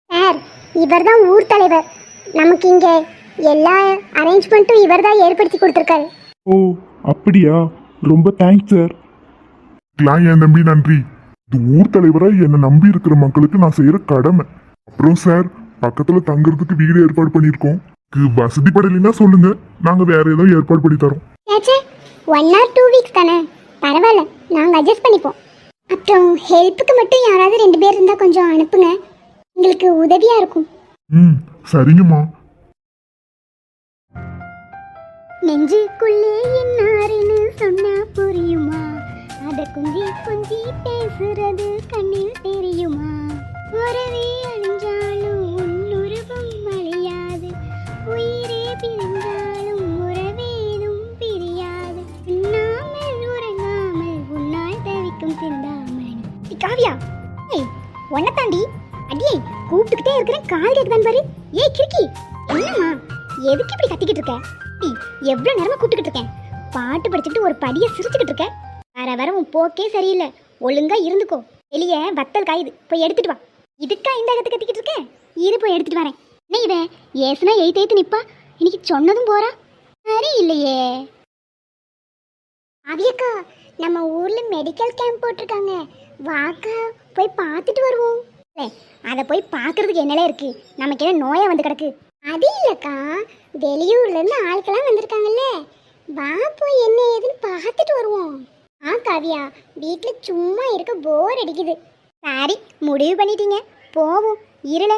Sir, இவர்தான் ஊர் தலைவர். நமக்கு இங்க எல்லா அரேஞ்ச்மெண்ட்டும் இவர்தான் ஏற்படுத்தி கொடுத்துருக்காரு. ஓ அப்படியா, ரொம்ப தேங்க்ஸ் சார். என் தம்பி நன்றி. இது ஊர் தலைவரா என்னை நம்பி இருக்கிற மக்களுக்கு நான் செய்யற கடமை. அப்புறம் சார், பக்கத்துல தங்குறதுக்கு வீடு ஏற்பாடு பண்ணியிருக்கோம். வசதி படலைன்னா சொல்லுங்க, நாங்க வேற ஏதோ ஏற்பாடு பண்ணி தரோம். ஏச்சே 1 or 2 வீக்ஸ் தானே, பரவாயில்ல, நாங்கள் அட்ஜஸ்ட் பண்ணிப்போம். அப்புறம் ஹெல்ப்புக்கு மட்டும் யாராவது 2 பேர் இருந்தால் கொஞ்சம் அனுப்புங்க, எங்களுக்கு உதவியாக இருக்கும். சரிங்கம்மா. நெஞ்சுக்குள்ளே என்னாருன்னு சொன்னா புரியுமா? அத கொஞ்சி கொஞ்சி பேசுறது கண்ணில் தெரியுமா? உறவே அழிஞ்சாலும் உன்னுருவம் அழியாது, உயிரே பிரிந்தாலும் உறவேதும் பிரியாது, உண்ணாமல் உறங்காமல் உன்னால் தவிக்கும் சிந்தாமல். காவியா, ஏய் உன்னை தாண்டி அடியே கூப்பிட்டுக்கிட்டே இருக்கிறேன், கால் கேக்குதான் பாரு. ஏய் கிறுக்கி, என்னம்மா எதுக்கு இப்படி கத்திக்கிட்டு இருக்க? எவ்வளவு நேரமா கூப்பிட்டுக்கிட்டு இருக்கேன், பாட்டு படிச்சுட்டு ஒரு படியை சிரிச்சுக்கிட்டு இருக்க. வர வர உன் போக்கே சரியில்லை, ஒழுங்கா இருந்துக்கோ. வெளியே வத்தல் காயுது, போய் எடுத்துட்டு வா. இதுக்கா இந்த அகத்து கத்திக்கிட்டு இருக்கேன், இரு போய் எடுத்துட்டு வரேன். என்ன இவன் ஏசுனா எய்த்து நிப்பா, இன்னைக்கு சொன்னதும் போறா. சரி இல்லையே. அவியக்கா, நம்ம ஊர்ல மெடிக்கல் கேம்ப் போட்டிருக்காங்க, வாக்கா போய் பார்த்துட்டு வருவோம். அதை போய் பார்க்கறதுக்கு என்னெல்லாம் இருக்கு, நமக்கு என்ன நோயா வந்து கிடக்கு? அது இல்லக்கா, வெளியூர்ல இருந்து ஆட்கள்லாம் வந்திருக்காங்கல்ல, வா போய் என்ன ஏதுன்னு பார்த்துட்டு வருவோம். காவியா, வீட்டில் சும்மா இருக்க போர் அடிக்குது. சரி முடிவு பண்ணிட்டீங்க, போவோம். இருள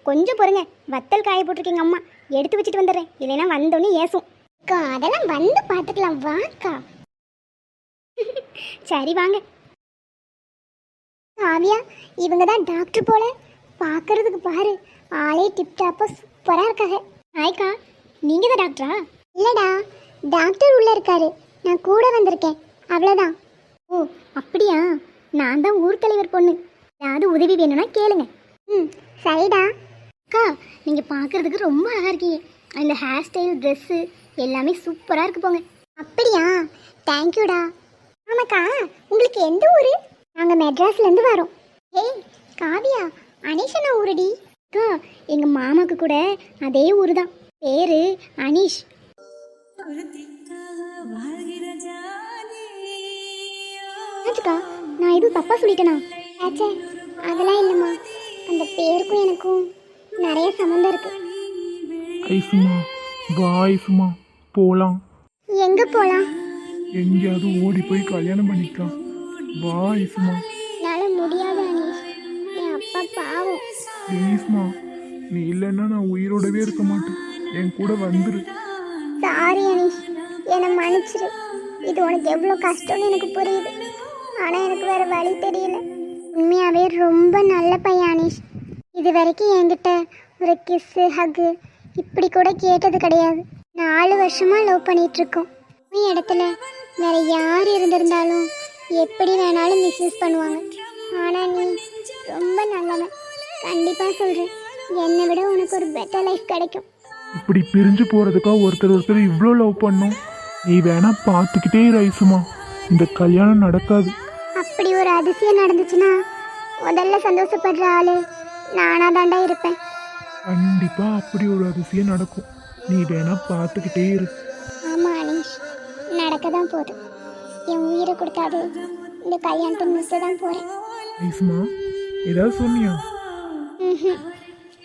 கொஞ்சம் பொறுங்க, வத்தல் காய போட்டிருக்கீங்க அம்மா, எடுத்து வச்சுட்டு வந்துடுறேன், இல்லைன்னா வந்தோடனே ஏசும். அக்கா அதெல்லாம் வந்து பார்த்துக்கலாம், வாக்கா. சரி வாங்க. காவியா, இவங்க தான் டாக்டர் போல, பார்க்கறதுக்கு பாரு ஆளே டிப்டாப்பா சூப்பராக இருக்காங்க. ஹாய்க்கா, நீங்கள் தான் டாக்டரா? இல்லைடா, டாக்டர் உள்ளே இருக்காரு, நான் கூட வந்திருக்கேன், அவ்வளோதான். ஓ அப்படியா, நான் தான் ஊர் தலைவர் பொண்ணு, ஏதாவது உதவி வேணும்னா கேளுங்க. சரிடா. அக்கா, நீங்கள் பார்க்குறதுக்கு ரொம்ப அழகாக இருக்கீங்க, அந்த ஹேர் ஸ்டைல், ட்ரெஸ்ஸு எல்லாமே சூப்பராக இருக்கு போங்க. அப்படியா, தேங்க்யூடா. ஆமாக்கா, உங்களுக்கு எந்த ஊர்? நாங்கள் மெட்ராஸ்லேருந்து வரோம். ஏய் காவியா, அனீஷனா ஊருடி. அக்கா, எங்கள் மாமாவுக்கு கூட அதே ஊர் தான், பேரு அனீஷ். ஆச்சுக்கா, நான் எதுவும் தப்பா சொல்லிட்டேனா? ஆச்சே அதெல்லாம் இல்லைம்மா, அந்த பேருக்கும் எனக்கும் நிறைய சம்மந்தம் இருக்கு. ஐசுமா வா, ஐசுமா போலாம். எங்க போலாம்? எங்கேயாவது ஓடி போய் கல்யாணம் பண்ணிக்கலாம், வா ஐசுமா. என்னால முடியாது அனீஷ், என் அப்பா பாவம். ப்ளீஸ்மா, நீ இல்லைன்னா நான் உயிரோடவே இருக்க மாட்டேன், என் கூட வந்துரு. சாரி அனீஷ், என்னை மன்னிச்சிரு. இது உனக்கு எவ்வளோ கஷ்டம்னு எனக்கு புரியுது, ஆனால் எனக்கு வேற வழி தெரியல. உண்மையாகவே ரொம்ப நல்ல பையன் அனீஷ். இது வரைக்கும் என்கிட்ட ஒரு கிஸ்ஸு, ஹக்கு இப்படி கூட கேட்டது கிடையாது. 4 வருஷமாக லவ் பண்ணிகிட்ருக்கோம். உன் இடத்துல வேற யார் இருந்திருந்தாலும் எப்படி வேணாலும் மிஸ்யூஸ் பண்ணுவாங்க, ஆனால் நீ ரொம்ப நல்லவன். கண்டிப்பாக சொல்கிறேன், என்னை விட உனக்கு ஒரு பெட்டர் லைஃப் கிடைக்கும். இப்படி பிரிஞ்சு போகிறதுக்கா ஒருத்தர் இவ்வளோ லவ் பண்ணோம்? நீ வேணா பார்த்துக்கிட்டே இரு ஐசுமா, இந்த கல்யாணம் நடக்காது. அப்படி ஒரு அதிசயம் நடந்துச்சுன்னா முதல்ல சந்தோஷப்படுற ஆளு நானா தாண்டா இருப்பேன். கண்டிப்பா அப்படி ஒரு அதிசயம் நடக்கும், நீ வேணா பார்த்துக்கிட்டே இரு. ஆமா அனீஷ், நடக்க தான் போகுது. என் உயிரை கொடுத்தாது இந்த கல்யாணத்தை நிறுத்த தான் போறேன். ஐசுமா, ஏதாவது சொன்னியா?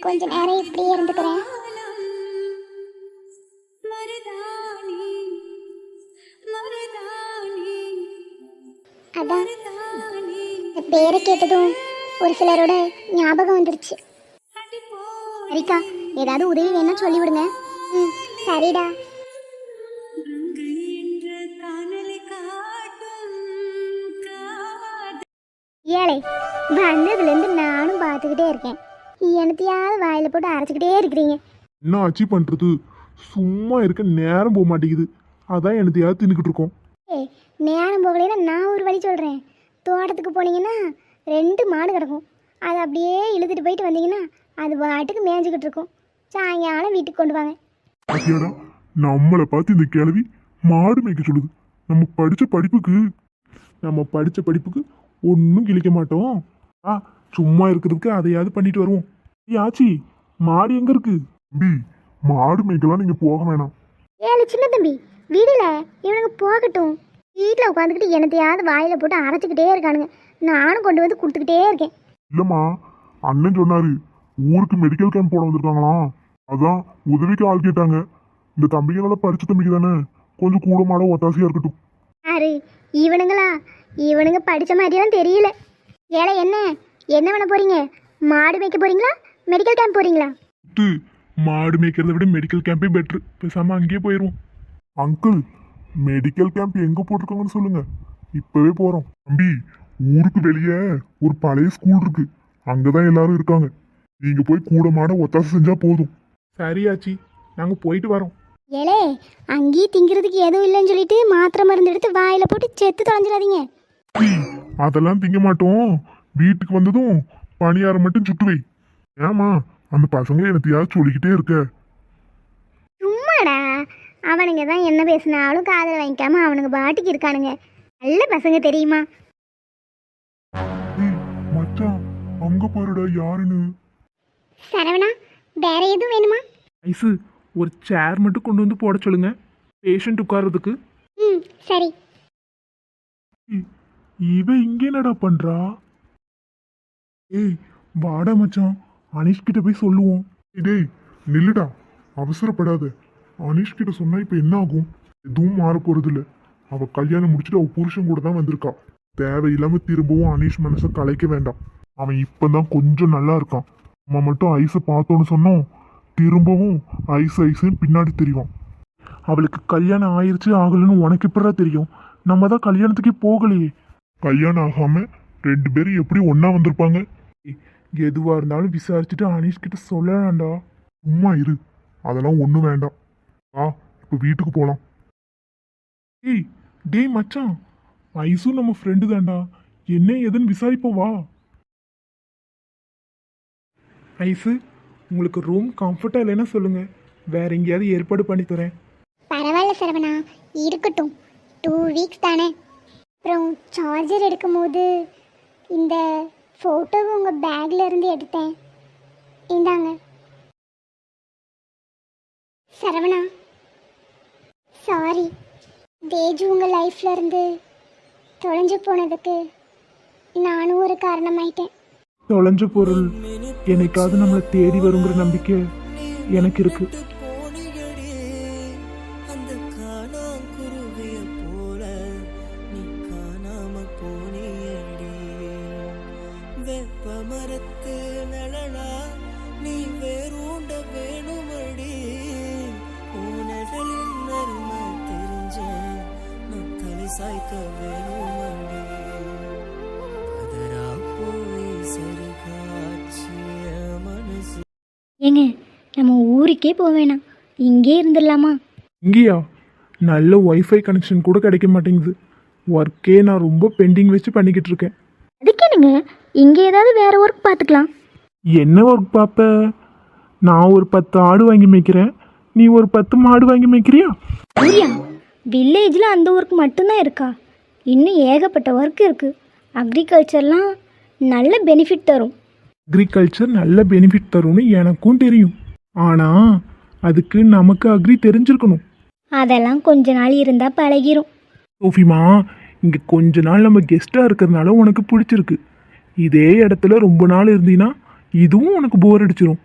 கொஞ்ச நேரம் இப்படியே இருந்துக்கிறேன். அதான் இந்த பேரை கேட்டதும் ஒரு சிலரோட ஞாபகம் வந்துருச்சு. சரிக்கா, ஏதாவது உதவி வேணா சொல்லி விடுங்க. சரிடா. ஏழை வந்ததுலேருந்து நானும் பார்த்துக்கிட்டே இருக்கேன், எனத்தையாவது வாயில் போட்டு அரைச்சிக்கிட்டே இருக்கிறீங்க. என்ன ஆச்சு பண்றது, சும்மா இருக்க நேரம் போக மாட்டேங்குது, அதான் எனத்தையாவது தின்னுக்கிட்டு இருக்கோம். ஏய் நேரம் போகலைன்னா நான் ஒரு வழி சொல்கிறேன். தோட்டத்துக்கு போனீங்கன்னா 2 மாடு கிடக்கும், அதை அப்படியே இழுத்துட்டு போயிட்டு வந்தீங்கன்னா அது பாட்டுக்கு மேய்ஞ்சிக்கிட்டு இருக்கும். சாயங்காலம் வீட்டுக்கு கொண்டு வாங்க. ஐயாடா, நம்மளை பார்த்து இந்த கிழவி மாடு மேய்க்க சொல்லுது. நம்ம படித்த படிப்புக்கு ஒன்றும் கிழிக்க மாட்டோம். ஆ சும்மா இருக்கிறதுக்கு அதையாவது பண்ணிட்டு வருவோம். ஏய் ஆச்சி, மாடு எங்க இருக்கு? தம்பி மாடு மேய்க்கலாம் நீங்க போக வேணாம். ஏழு சின்ன தம்பி வீடுல இவனுக்கு போகட்டும். வீட்டில் உட்காந்துக்கிட்டு என்னத்தையாவது வாயில போட்டு அரைச்சிக்கிட்டே இருக்கானுங்க. நானும் கொண்டு வந்து கொடுத்துக்கிட்டே இருக்கேன். இல்லம்மா, அண்ணன் சொன்னாரு ஊருக்கு மெடிக்கல் கேம்ப் போட வந்திருக்காங்களாம். அதான் உதவிக்கு ஆள் கேட்டாங்க. இந்த தம்பிங்க நல்லா படிச்ச தம்பிக்கு தானே, கொஞ்சம் கூட மாட ஒத்தாசையா இருக்கட்டும். யாரு இவனுங்களா? இவனுங்க படித்த மாதிரியெல்லாம் தெரியல. ஏழை என்ன பண்ண போறீங்க? மாடு மேய்க்க போறீங்களா, மெடிக்கல் கேம்ப் போறீங்களா? மாடு மேய்க்கிறத விட மெடிக்கல் கேம்பே பெட்ரு. பேசாம அங்கேயே போயிடுவோம். அங்கிள், மெடிக்கல் கேம்ப் எங்க போட்டிருக்காங்கன்னு சொல்லுங்க, இப்பவே போறோம். தம்பி ஊருக்கு வெளியே ஒரு பழைய ஸ்கூல் இருக்கு, அங்கதான் எல்லாரும் இருக்காங்க. நீங்க போய் கூட மாட ஒத்தாசை செஞ்சா போதும். சரி ஆச்சி, நாங்க போயிட்டு வரோம். ஏலே அங்கேயும் திங்கிறதுக்கு எதுவும் இல்லைன்னு சொல்லிட்டு மாத்திரை மருந்து எடுத்து வாயில போட்டு செத்து தொலைஞ்சிடாதீங்க. அதெல்லாம் திங்க மாட்டோம். வீட்டுக்கு வந்ததும் பணியாரம் மட்டும் சுட்டு வை. ஏமா அந்த பசங்க என்னத்தையாவது சொல்லிக்கிட்டே இருக்க? சும்மாடா, அவனுங்க தான் என்ன பேசினாலும் காதில் வாங்கிக்காம அவனுங்க பாட்டுக்கு இருக்கானுங்க. நல்ல பசங்க தெரியுமா? ஏய், மச்சான் அங்க பாருடா யாருன்னு. சரவணா, வேற எதுவும் வேணுமா? ஐசு, ஒரு சேர் மட்டும் கொண்டு வந்து போட சொல்லுங்க, பேஷண்ட் உட்கார்றதுக்கு. ம் சரி. இவ இங்கே என்னடா பண்றா? ஏய் வாடா மச்சான், அனீஷ் கிட்ட போய் சொல்லுவோம். டேய் நில்லுடா, அவசரப்படாத. அனீஷ் கிட்ட சொன்னா இப்ப என்ன ஆகும்? எதுவும் மாற போறது இல்ல. அவ கல்யாணம் முடிச்சுட்டு அவ புருஷன் கூட தான் வந்திருக்கா. தேவையில்லாம திரும்பவும் அனீஷ் மனசை கலைக்க வேண்டாம். அவன் இப்பதான் கொஞ்சம் நல்லா இருக்கான். நம்ம மட்டும் ஐஸை பார்த்தோன்னு சொன்னோம், திரும்பவும் ஐஸ்ன்னு பின்னாடி தெரியும். அவளுக்கு கல்யாணம் ஆயிருச்சு ஆகலன்னு உனக்கு எப்படா தெரியும்? நம்ம தான் கல்யாணத்துக்கே போகலையே. கல்யாணம் ஆகாம 2 பேரும் எப்படி ஒண்ணா வந்திருப்பாங்க? எதுவா இருந்தாலும் விசாரிச்சுட்டு அனீஷ் கிட்ட சொல்லலாம்டா. சும்மா இரு, அதெல்லாம் ஒண்ணும் வேண்டாம். இப்ப வீட்டுக்கு போலாம். ஏய் டேய் மச்சான், ஐசு நம்ம ஃப்ரெண்டு தான்டா, என்ன ஏதுன்னு விசாரிப்போம் வா. ஐசு, உங்களுக்கு ரூம் கம்ஃபர்டா இல்லைன்னா சொல்லுங்க, வேற எங்கேயாவது ஏற்பாடு பண்ணி தரேன். பரவாயில்ல சரவணா, இருக்கட்டும். 2 வீக்ஸ் தானே. அப்புறம் சார்ஜர் எடுக்கும்போது இந்த ஃபோட்டோவை உங்கள் பேக்கில் இருந்து எடுத்தேன். இந்தாங்க. சரவணா சாரி, தேஜு உங்கள் லைஃப்ல இருந்து தொலைஞ்சு போனதுக்கு நானும் ஒரு காரணமாயிட்டேன். தொலைஞ்ச பொருள் என்னைக்காவது நம்மளை தேடி வருங்கிற நம்பிக்கை எனக்கு இருக்கு. ஏங்க நம்ம ஊருக்கே போக வேணாம், இங்கே இருந்துடலாமா? இங்கேயா? நல்ல ஒய்ஃபை கனெக்ஷன் கூட கிடைக்க மாட்டேங்குது. ஒர்க்கே நான் ரொம்ப பெண்டிங் வச்சு பண்ணிக்கிட்டு இருக்கேன். அதுக்கு என்னங்க, இங்கே ஏதாவது வேற ஒர்க் பார்த்துக்கலாம். என்ன ஒர்க் பார்ப்ப? நான் ஒரு 10 ஆடு வாங்கி மேய்க்கிறேன், நீ ஒரு 10 மாடு வாங்கி மேய்க்கிறியா? சூர்யா, வில்லேஜில் அந்த ஒர்க் மட்டும்தான் இருக்கா? இன்னும் ஏகப்பட்ட ஒர்க் இருக்குது. அக்ரிகல்ச்சர்லாம் நல்ல பெனிஃபிட் தரும். அக்ரிகல்ச்சர் நல்ல பெனிஃபிட் தரும்னு எனக்கும் தெரியும், ஆனால் அதுக்கு நமக்கு அக்ரி தெரிஞ்சிருக்கணும். அதெல்லாம் கொஞ்ச நாள் இருந்தால் பழகிரும். சோஃபிமா, இங்கே கொஞ்ச நாள் நம்ம கெஸ்ட்டாக இருக்கிறதுனால உனக்கு பிடிச்சிருக்கு. இதே இடத்துல ரொம்ப நாள் இருந்தீன்னா இதுவும் உனக்கு போர் அடிச்சிரும்.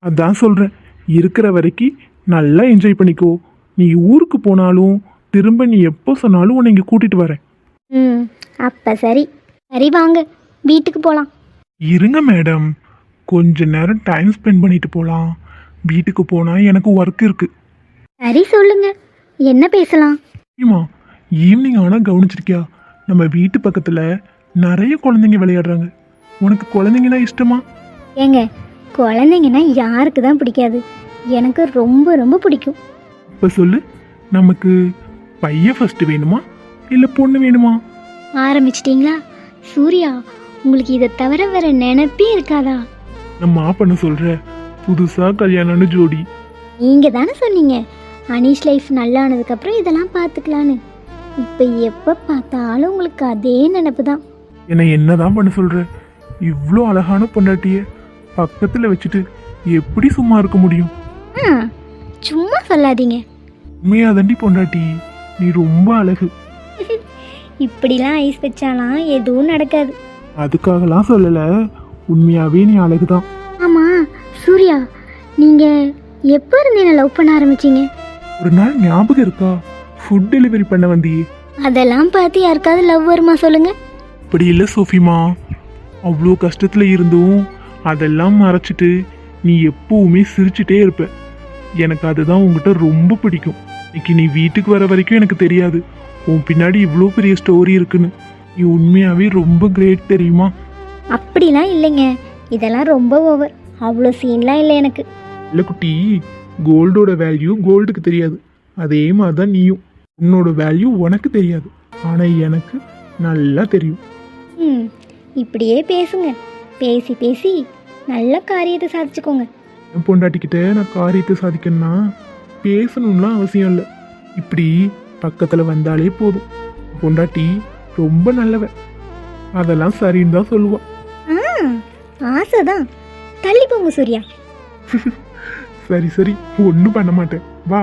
அதான் சொல்கிறேன், இருக்கிற வரைக்கும் நல்லா என்ஜாய் பண்ணிக்கோ. நீ ஊருக்கு போனாலும் திரும்ப நீ எப்போ சொன்னாலும் உன்னை இங்கே கூட்டிகிட்டு வரேன். ம் அப்போ சரி. சரி வாங்க வீட்டுக்கு போகலாம். இருங்க மேடம், கொஞ்ச நேரம் டைம் ஸ்பெண்ட் பண்ணிட்டு போகலாம். வீட்டுக்கு போனால் எனக்கு ஒர்க் இருக்குது. சரி சொல்லுங்க, என்ன பேசலாம்? சரிம்மா, ஈவினிங் ஆனால் கவனிச்சிருக்கியா, நம்ம வீட்டு பக்கத்தில் நிறைய குழந்தைங்க விளையாடுறாங்க. உனக்கு குழந்தைங்கன்னா இஷ்டமா? ஏங்க, குழந்தைங்கன்னா யாருக்கு தான் பிடிக்காது? எனக்கு ரொம்ப ரொம்ப பிடிக்கும். இப்போ சொல்லு, நமக்கு பையன் ஃபர்ஸ்ட் வேணுமா இல்லை பொண்ணு வேணுமா? ஆரம்பிச்சிட்டிங்களா? சூர்யா, உங்களுக்கு இதை தவிர வேற நினைப்பே இருக்காதா? நம்ம பண்ண சொல்கிற புதுசாக கல்யாணம்னு ஜோடி. நீங்கள் தானே சொன்னீங்க அனீஷ் லைஃப் நல்லானதுக்கப்புறம் இதெல்லாம் பார்த்துக்கலான்னு. இப்போ எப்போ பார்த்தாலும் உங்களுக்கு அதே நினப்பு தான். என்னை என்னதான் பண்ண சொல்ற? இவ்வளோ அழகான பொண்டாட்டிய பக்கத்துல வச்சுட்டு எப்படி சும்மா இருக்க முடியும்? ஆ சும்மா சொல்லாதீங்க. உண்மையா தாண்டி பொண்டாட்டி, நீ ரொம்ப அழகு. இப்படிலாம் ஐஸ் வச்சாலாம் எதுவும் நடக்காது. அதுக்காகலாம் சொல்லல, உண்மையாவே நீ அழகுதான். ஆமாம் சூர்யா, நீங்கள் எப்போ இருந்து என்ன லவ் பண்ண ஆரம்பிச்சிங்க? ஒரு நாள் ஞாபகம் இருக்கா? ஃபுட் டெலிவரி பண்ண வந்தியே. அதெல்லாம் பார்த்து யாருக்காவது லவ் வருமா சொல்லுங்க? அப்படி இல்லை சோஃபிமா, அவ்வளோ கஷ்டத்துல இருந்தும் அதெல்லாம் மறைச்சிட்டு நீ எப்பவுமே சிரிச்சிட்டே இருப்ப. எனக்கு அதுதான் உங்ககிட்ட ரொம்ப பிடிக்கும். இன்னைக்கு நீ வீட்டுக்கு வர வரைக்கும் எனக்கு தெரியாது உன் பின்னாடி இவ்வளோ பெரிய ஸ்டோரி இருக்குன்னு. நீ உண்மையாவே ரொம்ப கிரேட் தெரியுமா? அப்படிலாம் இல்லைங்க, இதெல்லாம் ரொம்ப ஓவர். அவ்வளோ சீன்லாம் இல்லை எனக்கு. இல்லை குட்டி, கோல்டோட வேல்யூ கோல்டுக்கு தெரியாது, அதே மாதிரி தான் நீயும். உன்னோட வேல்யூ உனக்கு தெரியாது, ஆனால் எனக்கு நல்லா தெரியும். ம் இப்படியே பேசுங்க, பேசி பேசி நல்ல காரியத்தை சாதிச்சுக்கோங்க. என் பொண்டாட்டிக்கிட்ட நான் காரியத்தை சாதிக்கணும்னா பேசணும்லாம் அவசியம் இல்லை, இப்படி பக்கத்தில் வந்தாலே போதும். பொண்டாட்டி ரொம்ப நல்லவ, அதெல்லாம் சரின்னு தான் சொல்லுவான். ஆசைதான், தள்ளி போங்க சூர்யா. சரி சரி, ஒன்றும் பண்ண மாட்டேன், வா.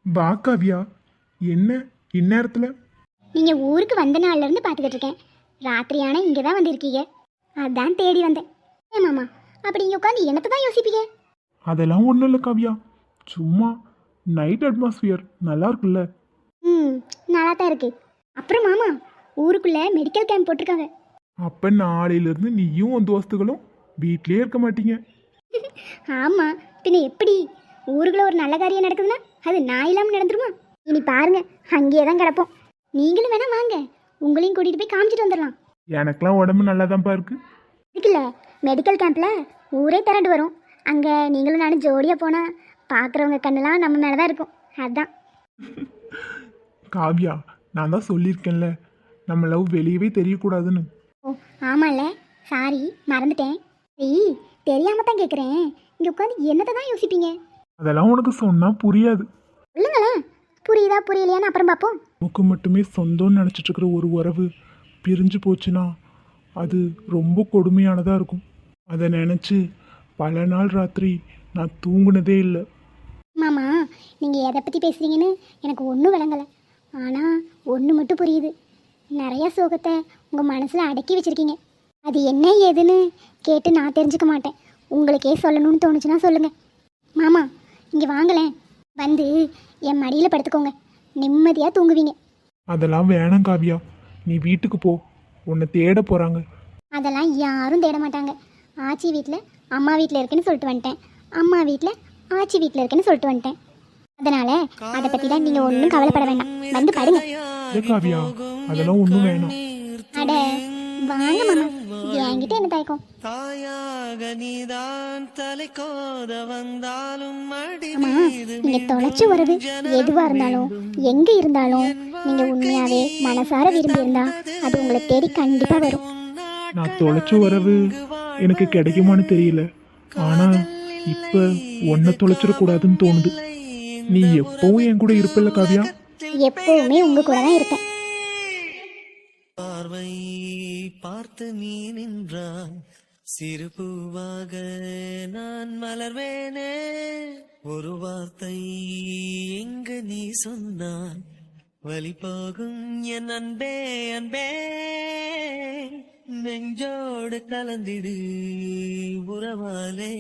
வா காவியா, என்ன இந்நேரத்தில்? நீங்கள் ஊருக்கு வந்த நாள்லேருந்து பார்த்துக்கிட்டு இருக்கேன். ராத்திரியான இங்கே தான் வந்திருக்கீங்க, அதான் தேடி வந்தேன். ஏமாம்மா அப்படி இங்கே உட்காந்து என்னத்தை தான் யோசிப்பீங்க? அதெல்லாம் ஒன்றும் இல்லை காவியா, சும்மா நைட் அட்மாஸ்பியர் நல்லா இருக்குல்ல. ம் நல்லா தான் இருக்கு. அப்புறம் மாமா, ஊருக்குள்ளே மெடிக்கல் கேம்ப் போட்டிருக்காங்க. அப்போ நாளையிலேருந்து நீயும் உன் தோஸ்துகளும் வீட்லேயே இருக்க மாட்டீங்க. ஆமாம், பின்ன எப்படி? ஊருக்குள்ள ஒரு நல்ல காரியம் நடக்குதுன்னா அது நான் இல்லாமல் நடந்துருமா? இனி பாருங்க, அங்கேயே தான் கிடப்போம். நீங்களும் வேணா வாங்க, உங்களையும் கூட்டிகிட்டு போய் காமிச்சிட்டு வந்துடலாம். எனக்கெல்லாம் உடம்பு நல்லா தான்ப்பா இருக்கு. இருக்குல்ல, மெடிக்கல் கேம்பில் ஊரே திரண்டு வரும். அங்கே நீங்களும் நானும் ஜோடியாக போனால் பார்க்குறவங்க கண்ணெல்லாம் நம்ம மேலே தான் இருக்கும். அதுதான். காவியா, நான் தான் சொல்லியிருக்கேன்ல, நம்ம லவ் வெளியவே தெரியக்கூடாதுன்னு. ஓ ஆமாம்ல, சாரி மறந்துட்டேன். சரி, தெரியாமல் தான் கேட்குறேன். இங்கே உட்காந்து என்னத்தை தான் யோசிப்பீங்க? அதெல்லாம் உனக்கு சொன்னால் புரியாது. இல்லைங்களேன், புரியுதா புரியலையான்னு அப்புறம் பார்ப்போம். நமக்கு மட்டுமே சொந்தம்னு நினச்சிட்டு இருக்கிற ஒரு உறவு பிரிஞ்சு போச்சுன்னா அது ரொம்ப கொடுமையானதாக இருக்கும். அதை நினச்சி பல நாள் ராத்திரி நான் தூங்குனதே இல்லை. மாமா, நீங்கள் எதை பற்றி பேசுகிறீங்கன்னு எனக்கு ஒன்றும் விளங்கலை. ஆனால் ஒன்று மட்டும் புரியுது, நிறையா சோகத்தை உங்கள் மனசில் அடக்கி வச்சுருக்கீங்க. அது என்ன ஏதுன்னு கேட்டு நான் தெரிஞ்சுக்க மாட்டேன். உங்களுக்கே சொல்லணும்னு தோணுச்சுன்னா சொல்லுங்கள். மாமா இங்கே வாங்கலேன், வந்து என் மடியில் படுத்துக்கோங்க, நிம்மதியாக தூங்குவீங்க. அதெல்லாம் வேணாம் காவியா, நீ வீட்டுக்கு போ, உன்னை தேட போகிறாங்க. அதெல்லாம் யாரும் தேட மாட்டாங்க. ஆச்சி வீட்டில் அம்மா வீட்டில் இருக்குன்னு சொல்லிட்டு வந்துட்டேன், அம்மா வீட்டில் ஆச்சி வீட்டில் இருக்குன்னு சொல்லிட்டு வந்துட்டேன். அதனால் அதை பற்றிலாம் நீங்கள் ஒன்றும் கவலைப்பட வேண்டாம், வந்து படுங்க. காவியா, அதெல்லாம் ஒன்றும் வேணாம். அட வாங்க மாமா, என்கிட்ட என்ன தயக்கம்? தாயாக நீதான் தலை கோத வந்தாலும் ஆமா, நீங்க தொலைச்ச உறவு எதுவா இருந்தாலும் எங்க இருந்தாலும் நீங்க உண்மையாவே மனசார விரும்பி இருந்தா அது உங்களை தேடி கண்டிப்பா வரும். நான் தொலைச்ச உறவு எனக்கு கிடைக்குமான்னு தெரியல, ஆனால் இப்போ ஒன்றை தொலைச்சிடக்கூடாதுன்னு தோணுது. நீ எப்பவும் என் கூட இருப்பில்ல காவியா? எப்பவுமே உங்க கூட தான் இருப்பேன். பார்வை பார்த்து நீ நின்றாய், சிறு பூவாக நான் மலர்வேனே, ஒரு வார்த்தை எங்கு நீ சொன்னாய், வழி போகும் என் அன்பே அன்பே, நெஞ்சோடு கலந்திடு உறவாலே.